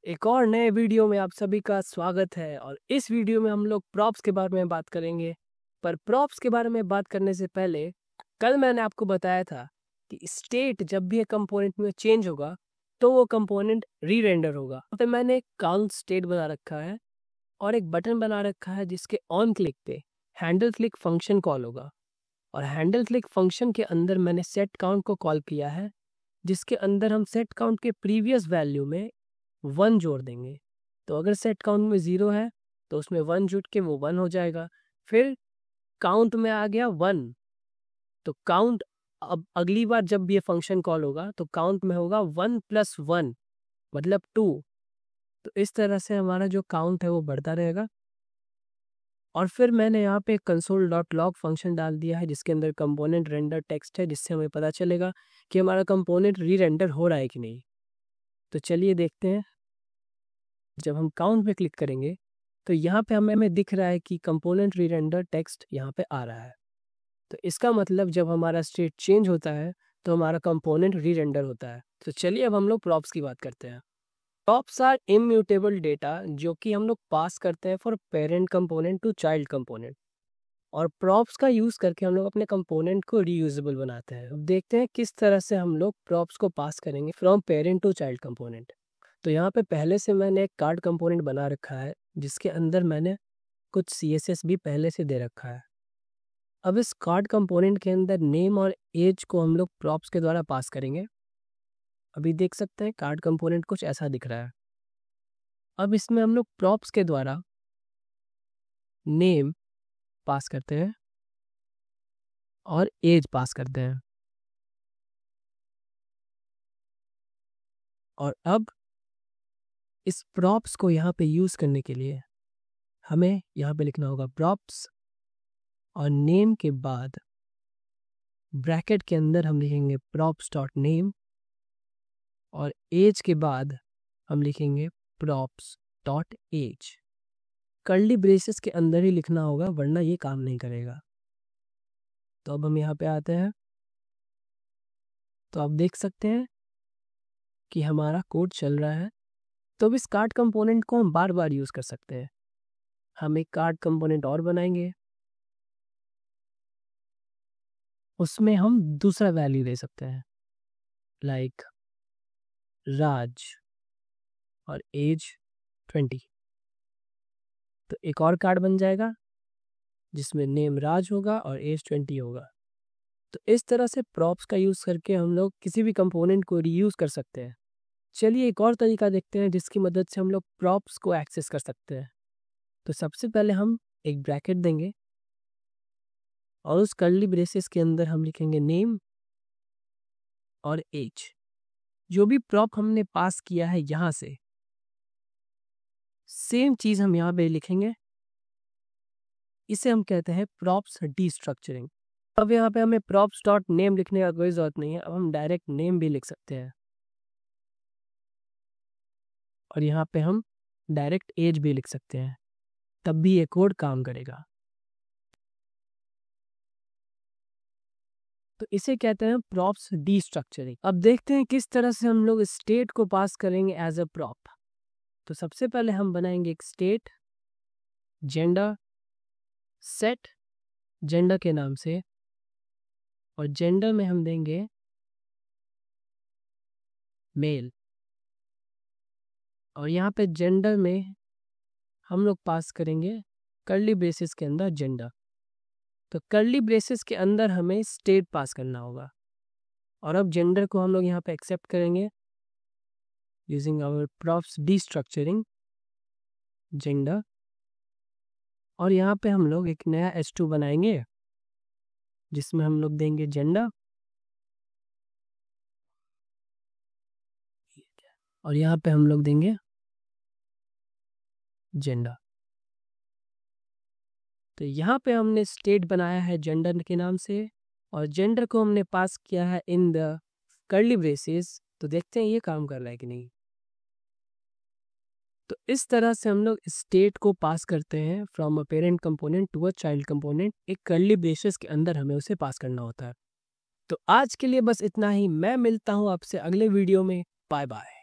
एक और नए वीडियो में आप सभी का स्वागत है और इस वीडियो में हम लोग प्रॉप्स के बारे में बात करेंगे। पर प्रॉप्स के बारे में बात करने से पहले कल मैंने आपको बताया था कि स्टेट जब भी एक कंपोनेंट में चेंज होगा तो वो कंपोनेंट री रेंडर होगा। यहाँ पे मैंने एक काउंट स्टेट बना रखा है और एक बटन बना रखा है जिसके ऑन क्लिक पे हैंडल क्लिक फंक्शन कॉल होगा और हैंडल क्लिक फंक्शन के अंदर मैंने सेट काउंट को कॉल किया है, जिसके अंदर हम सेट काउंट के प्रीवियस वैल्यू में 1 जोड़ देंगे। तो अगर सेट काउंट में 0 है तो उसमें 1 जुड़ के वो 1 हो जाएगा। फिर काउंट में आ गया 1, तो काउंट अब अगली बार जब भी ये फंक्शन कॉल होगा तो काउंट में होगा 1 + 1 मतलब 2। तो इस तरह से हमारा जो काउंट है वो बढ़ता रहेगा। और फिर मैंने यहाँ पे console.log फंक्शन डाल दिया है जिसके अंदर कंपोनेंट रेंडर टेक्स्ट है, जिससे हमें पता चलेगा कि हमारा कंपोनेंट री रेंडर हो रहा है कि नहीं। तो चलिए देखते हैं। जब हम काउंट पे क्लिक करेंगे तो यहाँ पे हमें दिख रहा है कि कंपोनेंट री रेंडर टेक्स्ट यहाँ पे आ रहा है। तो इसका मतलब जब हमारा स्टेट चेंज होता है तो हमारा कंपोनेंट री रेंडर होता है। तो चलिए अब हम लोग प्रॉप्स की बात करते हैं। प्रॉप्स आर इम्यूटेबल डेटा जो कि हम लोग पास करते हैं for parent component to child component, और प्रॉप्स का यूज़ करके हम लोग अपने कंपोनेंट को रीयूजेबल बनाते हैं। अब देखते हैं किस तरह से हम लोग प्रॉप्स को पास करेंगे from parent to child component. तो यहाँ पे पहले से मैंने एक कार्ड कंपोनेंट बना रखा है जिसके अंदर मैंने कुछ CSS भी पहले से दे रखा है। अब इस कार्ड कंपोनेंट के अंदर नेम और एज को हम लोग प्रॉप्स के द्वारा पास करेंगे। अभी देख सकते हैं कार्ड कंपोनेंट कुछ ऐसा दिख रहा है। अब इसमें हम लोग प्रॉप्स के द्वारा नेम पास करते हैं और एज पास करते हैं। और अब इस प्रॉप्स को यहाँ पे यूज़ करने के लिए हमें यहाँ पे लिखना होगा प्रॉप्स और नेम के बाद ब्रैकेट के अंदर हम लिखेंगे props.name और एज के बाद हम लिखेंगे props.age। कर्ली ब्रेसेस के अंदर ही लिखना होगा वरना ये काम नहीं करेगा। तो अब हम यहाँ पे आते हैं तो आप देख सकते हैं कि हमारा कोड चल रहा है। तो अब इस कार्ड कंपोनेंट को हम बार बार यूज़ कर सकते हैं। हम एक कार्ड कंपोनेंट और बनाएंगे, उसमें हम दूसरा वैल्यू दे सकते हैं लाइक राज और एज 20। तो एक और कार्ड बन जाएगा जिसमें नेम राज होगा और एज 20 होगा। तो इस तरह से प्रॉप्स का यूज़ करके हम लोग किसी भी कंपोनेंट को रीयूज़ कर सकते हैं। चलिए एक और तरीका देखते हैं जिसकी मदद से हम लोग प्रॉप्स को एक्सेस कर सकते हैं। तो सबसे पहले हम एक ब्रैकेट देंगे और उस कर्ली ब्रेसेस के अंदर हम लिखेंगे नेम और एज। जो भी प्रॉप हमने पास किया है यहाँ से सेम चीज़ हम यहाँ पे लिखेंगे। इसे हम कहते हैं प्रॉप्स डीस्ट्रक्चरिंग। अब यहाँ पे हमें props.name लिखने का कोई ज़रूरत नहीं है, अब हम डायरेक्ट नेम भी लिख सकते हैं और यहाँ पे हम डायरेक्ट एज भी लिख सकते हैं, तब भी ये कोड काम करेगा। तो इसे कहते हैं प्रॉप्स डीस्ट्रक्चरिंग। अब देखते हैं किस तरह से हम लोग स्टेट को पास करेंगे एज अ प्रॉप। तो सबसे पहले हम बनाएंगे एक स्टेट जेंडर सेट जेंडर के नाम से, और जेंडर में हम देंगे मेल। और यहाँ पे जेंडर में हम लोग पास करेंगे कर्ली ब्रेसेस के अंदर जेंडर। तो कर्ली ब्रेसेस के अंदर हमें स्टेट पास करना होगा और अब जेंडर को हम लोग यहाँ पे एक्सेप्ट करेंगे यूजिंग आवर प्रॉप्स डीस्ट्रक्चरिंग जेंडर। और यहाँ पे हम लोग एक नया S2 बनाएंगे जिसमें हम लोग देंगे जेंडर और यहाँ पे हम लोग देंगे जेंडर। तो यहाँ पे हमने स्टेट बनाया है जेंडर के नाम से और जेंडर को हमने पास किया है इन द कर्ली ब्रेसेस। तो देखते हैं ये काम कर रहा है कि नहीं। तो इस तरह से हम लोग स्टेट को पास करते हैं from a parent component to a child component. एक कर्ली ब्रेसेस के अंदर हमें उसे पास करना होता है। तो आज के लिए बस इतना ही। मैं मिलता हूँ आपसे अगले वीडियो में। Bye bye.